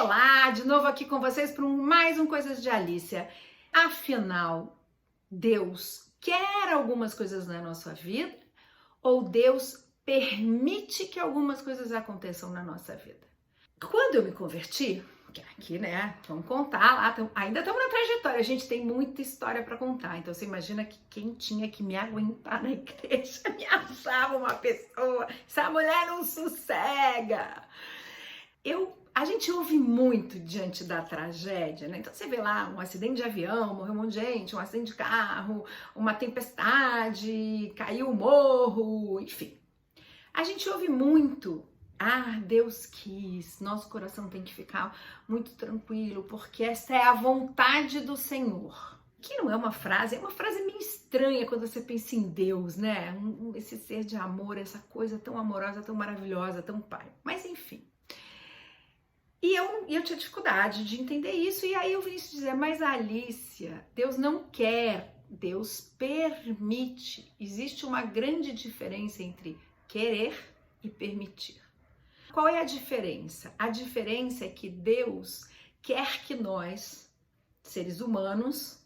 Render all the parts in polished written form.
Olá, de novo aqui com vocês para mais um Coisas de Alicia. Afinal, Deus quer algumas coisas na nossa vida ou Deus permite que algumas coisas aconteçam na nossa vida? Quando eu me converti, aqui, né, vamos contar lá, ainda estamos na trajetória, a gente tem muita história para contar, então você imagina que quem tinha que me aguentar na igreja me achava uma pessoa, essa mulher não sossega. A gente ouve muito diante da tragédia, né? Então você vê lá um acidente de avião, morreu um monte de gente, um acidente de carro, uma tempestade, caiu o morro, enfim. A gente ouve muito, Deus quis, nosso coração tem que ficar muito tranquilo, porque essa é a vontade do Senhor. Que não é uma frase, é uma frase meio estranha quando você pensa em Deus, né? Esse ser de amor, essa coisa tão amorosa, tão maravilhosa, tão pai. Mas enfim. E eu tinha dificuldade de entender isso, e aí eu vim dizer, mas Alicia, Deus não quer, Deus permite. Existe uma grande diferença entre querer e permitir. Qual é a diferença? A diferença é que Deus quer que nós, seres humanos,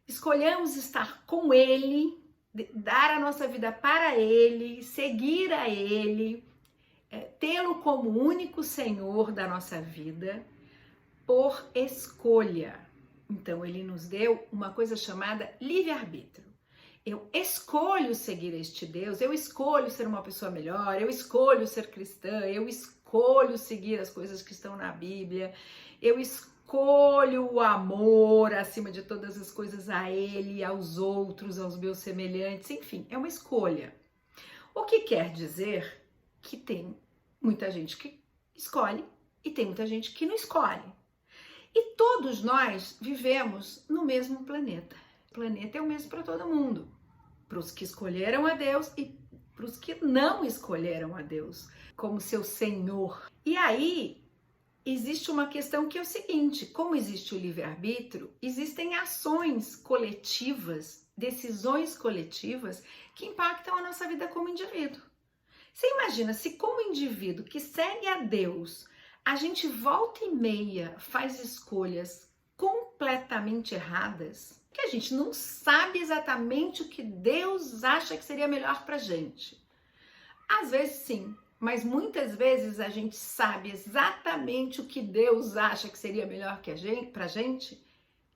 escolhamos estar com Ele, dar a nossa vida para Ele, seguir a Ele, tê-lo como único Senhor da nossa vida por escolha. Então, ele nos deu uma coisa chamada livre-arbítrio. Eu escolho seguir este Deus, eu escolho ser uma pessoa melhor, eu escolho ser cristã, eu escolho seguir as coisas que estão na Bíblia, eu escolho o amor acima de todas as coisas a Ele, aos outros, aos meus semelhantes, enfim, é uma escolha. O que quer dizer que tem muita gente que escolhe e tem muita gente que não escolhe. E todos nós vivemos no mesmo planeta. O planeta é o mesmo para todo mundo. Para os que escolheram a Deus e para os que não escolheram a Deus como seu Senhor. E aí existe uma questão que é o seguinte: como existe o livre-arbítrio, existem ações coletivas, decisões coletivas que impactam a nossa vida como indivíduo. Você imagina se como indivíduo que segue a Deus, a gente volta e meia faz escolhas completamente erradas, que a gente não sabe exatamente o que Deus acha que seria melhor pra gente. Às vezes sim, mas muitas vezes a gente sabe exatamente o que Deus acha que seria melhor pra gente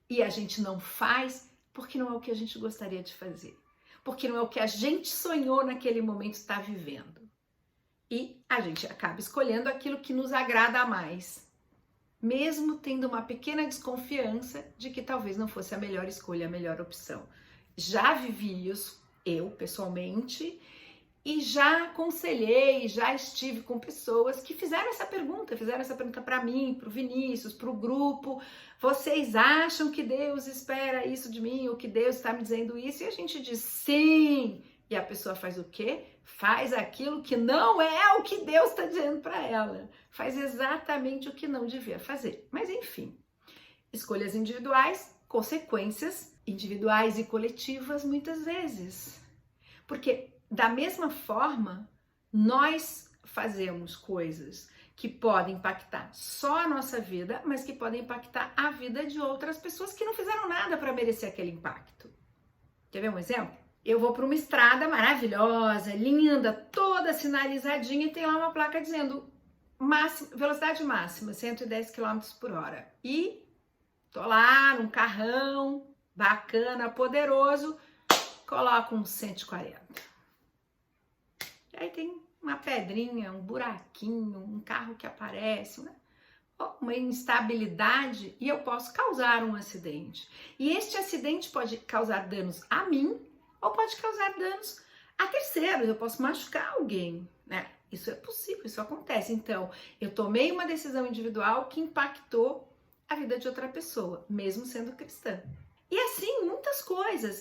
e a gente não faz porque não é o que a gente gostaria de fazer, porque não é o que a gente sonhou naquele momento estar vivendo. E a gente acaba escolhendo aquilo que nos agrada mais, mesmo tendo uma pequena desconfiança de que talvez não fosse a melhor escolha, a melhor opção. Já vivi isso, eu pessoalmente, e já aconselhei, já estive com pessoas que fizeram essa pergunta para mim, para o Vinícius, para o grupo. Vocês acham que Deus espera isso de mim, ou que Deus está me dizendo isso? E a gente diz sim. E a pessoa faz o quê? Faz aquilo que não é o que Deus está dizendo para ela. Faz exatamente o que não devia fazer. Mas enfim, escolhas individuais, consequências individuais e coletivas muitas vezes. Porque da mesma forma, nós fazemos coisas que podem impactar só a nossa vida, mas que podem impactar a vida de outras pessoas que não fizeram nada para merecer aquele impacto. Quer ver um exemplo? Eu vou para uma estrada maravilhosa, linda, toda sinalizadinha e tem lá uma placa dizendo velocidade máxima, 110 km por hora. E tô lá num carrão bacana, poderoso, coloco um 140. E aí tem uma pedrinha, um buraquinho, um carro que aparece, né? Uma instabilidade e eu posso causar um acidente. E este acidente pode causar danos a mim ou pode causar danos a terceiros, eu posso machucar alguém, né? Isso é possível, isso acontece. Então, eu tomei uma decisão individual que impactou a vida de outra pessoa, mesmo sendo cristã. E assim,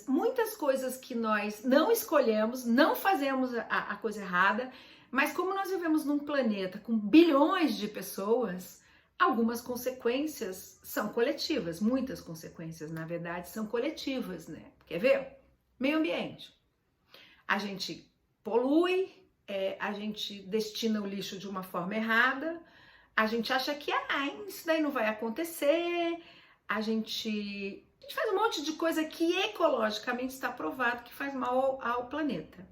muitas coisas que nós não escolhemos, não fazemos a coisa errada, mas como nós vivemos num planeta com bilhões de pessoas, algumas consequências são coletivas, muitas consequências, na verdade, são coletivas, né? Quer ver? Meio ambiente. A gente polui, a gente destina o lixo de uma forma errada, a gente acha que isso daí não vai acontecer, a gente faz um monte de coisa que ecologicamente está provado que faz mal ao planeta.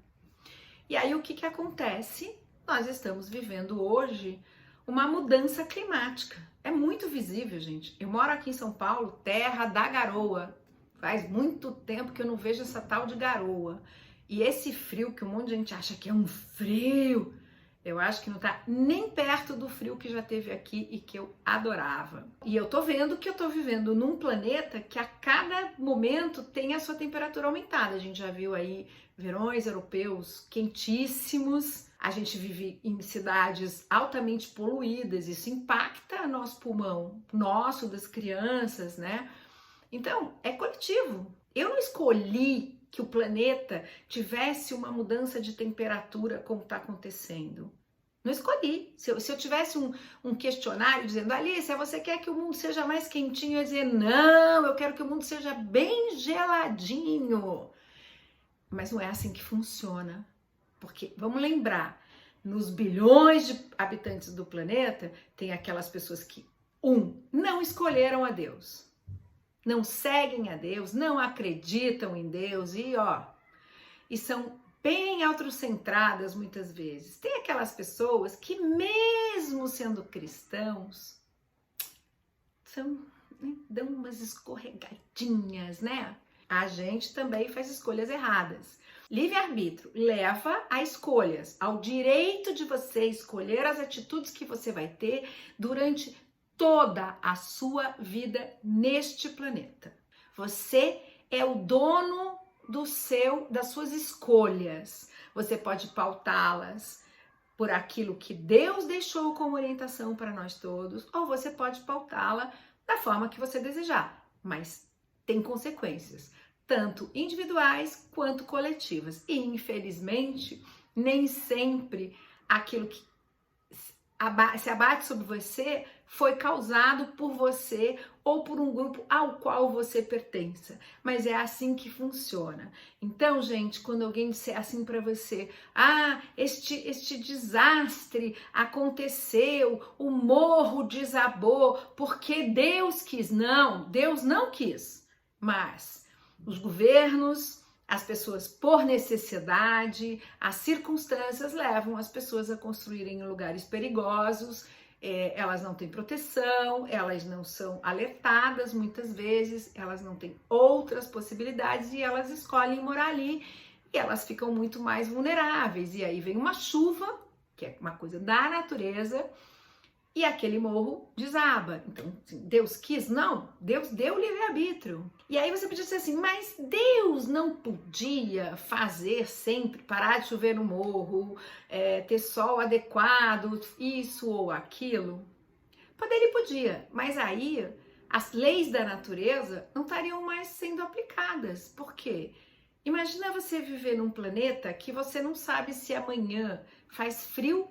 E aí o que acontece? Nós estamos vivendo hoje uma mudança climática. É muito visível, gente. Eu moro aqui em São Paulo, terra da garoa. Faz muito tempo que eu não vejo essa tal de garoa. E esse frio que um monte de gente acha que é um frio, eu acho que não tá nem perto do frio que já teve aqui e que eu adorava. E eu tô vendo que eu tô vivendo num planeta que a cada momento tem a sua temperatura aumentada. A gente já viu aí verões europeus quentíssimos. A gente vive em cidades altamente poluídas. Isso impacta nosso pulmão, nosso, das crianças, né? Então, é coletivo. Eu não escolhi que o planeta tivesse uma mudança de temperatura como está acontecendo. Não escolhi. Se eu tivesse um questionário dizendo, Alicia, você quer que o mundo seja mais quentinho? Eu ia dizer, não, eu quero que o mundo seja bem geladinho. Mas não é assim que funciona. Porque, vamos lembrar, nos bilhões de habitantes do planeta, tem aquelas pessoas que, não escolheram a Deus. Não seguem a Deus, não acreditam em Deus e são bem autocentradas muitas vezes. Tem aquelas pessoas que mesmo sendo cristãos, dão umas escorregadinhas, né? A gente também faz escolhas erradas. Livre-arbítrio leva a escolhas, ao direito de você escolher as atitudes que você vai ter durante toda a sua vida neste planeta. Você é o dono das suas escolhas. Você pode pautá-las por aquilo que Deus deixou como orientação para nós todos, ou você pode pautá-la da forma que você desejar, mas tem consequências, tanto individuais quanto coletivas. E, infelizmente, nem sempre aquilo que se abate sobre você foi causado por você ou por um grupo ao qual você pertença. Mas é assim que funciona. Então, gente, quando alguém disser assim para você, este desastre aconteceu, o morro desabou porque Deus quis. Não, Deus não quis. Mas os governos, as pessoas por necessidade, as circunstâncias levam as pessoas a construírem em lugares perigosos, elas não têm proteção, elas não são alertadas muitas vezes, elas não têm outras possibilidades e elas escolhem morar ali e elas ficam muito mais vulneráveis. E aí vem uma chuva, que é uma coisa da natureza, e aquele morro desaba. Então, assim, Deus quis? Não, Deus deu livre-arbítrio. E aí você podia dizer assim, mas Deus não podia fazer sempre, parar de chover no morro, ter sol adequado, isso ou aquilo? Ele podia, mas aí as leis da natureza não estariam mais sendo aplicadas. Por quê? Imagina você viver num planeta que você não sabe se amanhã faz frio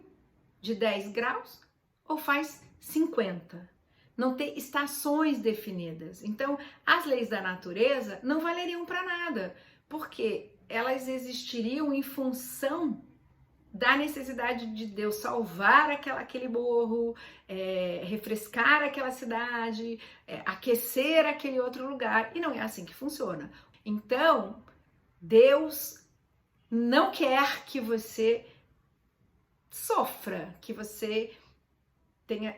de 10 graus ou faz 50. Não tem estações definidas. Então, as leis da natureza não valeriam para nada, porque elas existiriam em função da necessidade de Deus salvar aquele morro, refrescar aquela cidade, aquecer aquele outro lugar. E não é assim que funciona. Então, Deus não quer que você sofra, que você tenha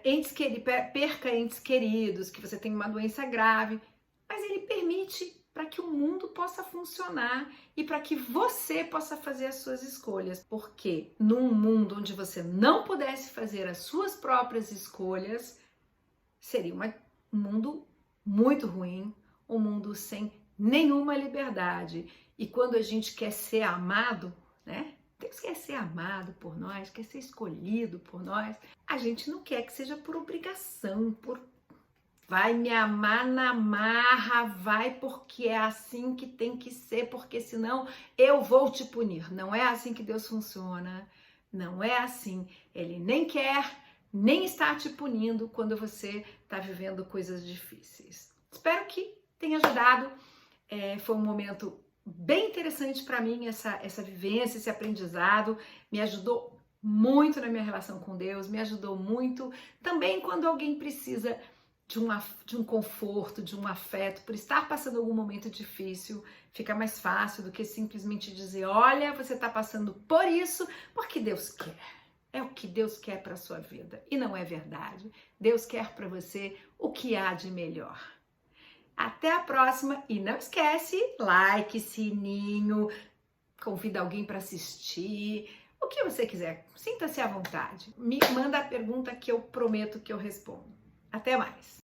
perca entes queridos, que você tenha uma doença grave, mas ele permite para que o mundo possa funcionar e para que você possa fazer as suas escolhas. Porque num mundo onde você não pudesse fazer as suas próprias escolhas, seria um mundo muito ruim, um mundo sem nenhuma liberdade. E quando a gente quer ser amado, né? Deus quer ser amado por nós, quer ser escolhido por nós. A gente não quer que seja por obrigação, vai me amar na marra, vai porque é assim que tem que ser, porque senão eu vou te punir. Não é assim que Deus funciona, não é assim. Ele nem quer, nem está te punindo quando você está vivendo coisas difíceis. Espero que tenha ajudado. Foi um momento bem interessante para mim essa vivência, esse aprendizado, me ajudou muito na minha relação com Deus, me ajudou muito também quando alguém precisa de um conforto, de um afeto, por estar passando algum momento difícil, fica mais fácil do que simplesmente dizer, olha, você está passando por isso porque Deus quer. É o que Deus quer para a sua vida. E não é verdade. Deus quer para você o que há de melhor. Até a próxima e não esquece, like, sininho, convida alguém para assistir, o que você quiser, sinta-se à vontade. Me manda a pergunta que eu prometo que eu respondo. Até mais!